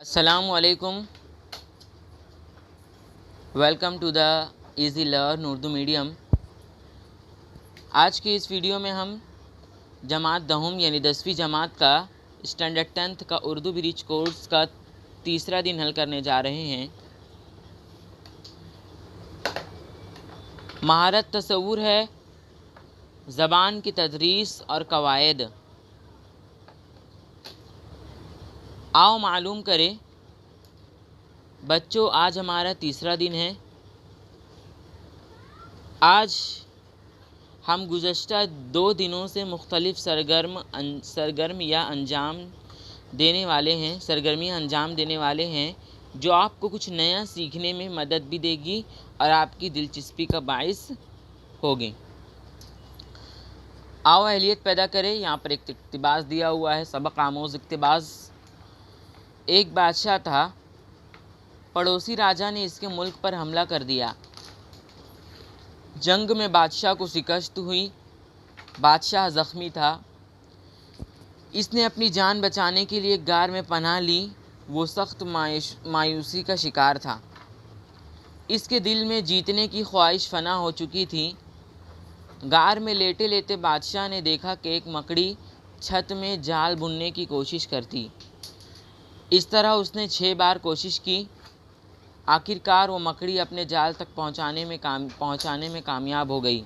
अस्सलामु अलैकुम। Welcome to the easy learn Urdu medium. आज की इस वीडियो में हम जमात दहम यानी 10वीं जमात का स्टैंडर्ड 10th का उर्दू ब्रिज कोर्स का तीसरा दिन हल करने जा रहे हैं। महारत तस्वुर है ज़बान की तदरीस और कवायद। आओ मालूम करें बच्चों, आज हमारा तीसरा दिन है। आज हम गुज़श्ता 2 दिनों से मुख्तलिफ़ सरगर्मियाँ अंजाम देने वाले हैं जो आपको कुछ नया सीखने में मदद भी देगी और आपकी दिलचस्पी का बाइस होगी। आओ अहलियत पैदा करें। यहाँ पर एक इक़्तिबास दिया हुआ है, सबक आमोज़ इक़्तिबास। एक बादशाह था, पड़ोसी राजा ने इसके मुल्क पर हमला कर दिया। जंग में बादशाह को शिकस्त हुई। बादशाह ज़ख्मी था। इसने अपनी जान बचाने के लिए गार में पनाह ली। वो सख्त मायूसी का शिकार था। इसके दिल में जीतने की ख्वाहिश फना हो चुकी थी। गार में लेटे लेटे बादशाह ने देखा कि एक मकड़ी छत में जाल बुनने की कोशिश करती। इस तरह उसने 6 बार कोशिश की। आखिरकार वो मकड़ी अपने जाल तक पहुंचाने में कामयाब हो गई।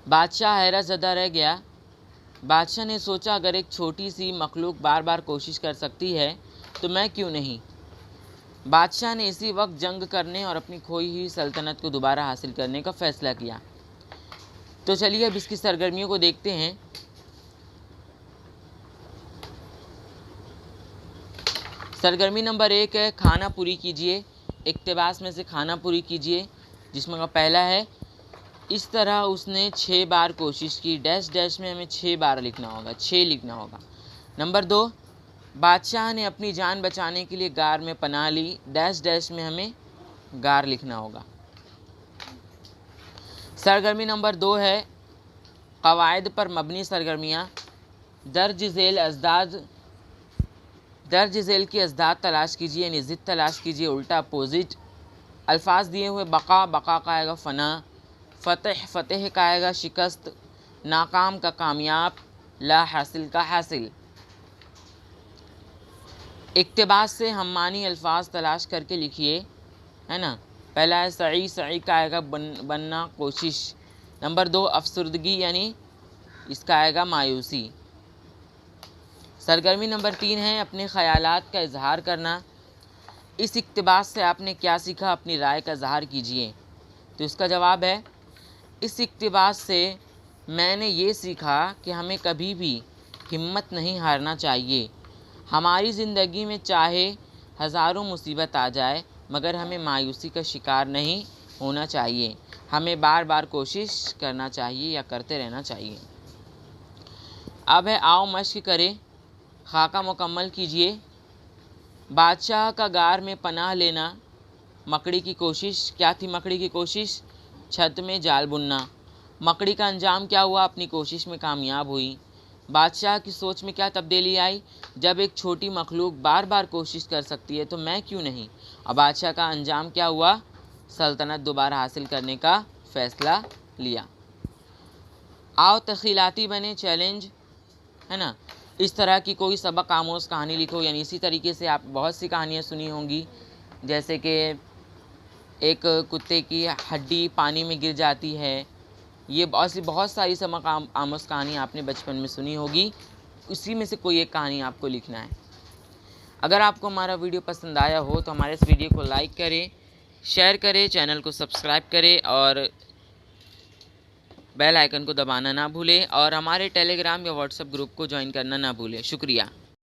बादशाह हैरत ज़दा रह गया। बादशाह ने सोचा, अगर एक छोटी सी मखलूक बार बार कोशिश कर सकती है तो मैं क्यों नहीं। बादशाह ने इसी वक्त जंग करने और अपनी खोई हुई सल्तनत को दोबारा हासिल करने का फ़ैसला किया। तो चलिए अब इसकी सरगर्मियों को देखते हैं। सरगर्मी नंबर 1 है खाना पूरी कीजिए। इक़्तिबास में से खाना पूरी कीजिए, जिसमें का पहला है, इस तरह उसने 6 बार कोशिश की। डैश डैश में हमें 6 बार लिखना होगा, 6 लिखना होगा। नंबर 2, बादशाह ने अपनी जान बचाने के लिए गार में पनाह ली। डैश डैश में हमें गार लिखना होगा। सरगर्मी नंबर 2 है कवायद पर मबनी सरगर्मियाँ। दर्ज झेल की अज़दाद तलाश कीजिए, यानी ज़िद तलाश कीजिए, उल्टा अपोजिट। अल्फाज दिए हुए, बका का आएगा फ़ना, फ़तेह का आएगा शिकस्त, नाकाम का कामयाब, ला हासिल का हासिल। इक़्तिबास से हम मानी अल्फाज तलाश करके लिखिए, है ना। पहला है सही का आएगा बनना कोशिश। नंबर 2 अफसरदगी, यानी इसका आएगा मायूसी। सरगर्मी नंबर 3 है अपने ख़यालात का इजहार करना। इस इक़्तिबास से आपने क्या सीखा, अपनी राय का इजहार कीजिए। तो इसका जवाब है, इस इक़्तिबास से मैंने ये सीखा कि हमें कभी भी हिम्मत नहीं हारना चाहिए। हमारी ज़िंदगी में चाहे हज़ारों मुसीबत आ जाए, मगर हमें मायूसी का शिकार नहीं होना चाहिए। हमें बार बार कोशिश करना चाहिए या करते रहना चाहिए। अब है आओ मश्क करें। खाका मुकम्मल कीजिए। बादशाह का गार में पनाह लेना। मकड़ी की कोशिश क्या थी? मकड़ी की कोशिश छत में जाल बुनना। मकड़ी का अंजाम क्या हुआ? अपनी कोशिश में कामयाब हुई। बादशाह की सोच में क्या तब्दीली आई? जब एक छोटी मखलूक बार बार कोशिश कर सकती है तो मैं क्यों नहीं। और बादशाह का अंजाम क्या हुआ? सल्तनत दोबारा हासिल करने का फ़ैसला लिया। आओ तख़ीलाती बने, चैलेंज, है ना। इस तरह की कोई सबक आमोज़ कहानी लिखो। यानी इसी तरीके से आप बहुत सी कहानियाँ सुनी होंगी, जैसे कि एक कुत्ते की हड्डी पानी में गिर जाती है। ये बहुत सारी सबक आमोज़ कहानी आपने बचपन में सुनी होगी। उसी में से कोई एक कहानी आपको लिखना है। अगर आपको हमारा वीडियो पसंद आया हो तो हमारे इस वीडियो को लाइक करें, शेयर करें, चैनल को सब्सक्राइब करें और बेल आइकन को दबाना ना भूलें, और हमारे टेलीग्राम या व्हाट्सएप ग्रुप को ज्वाइन करना ना भूलें। शुक्रिया।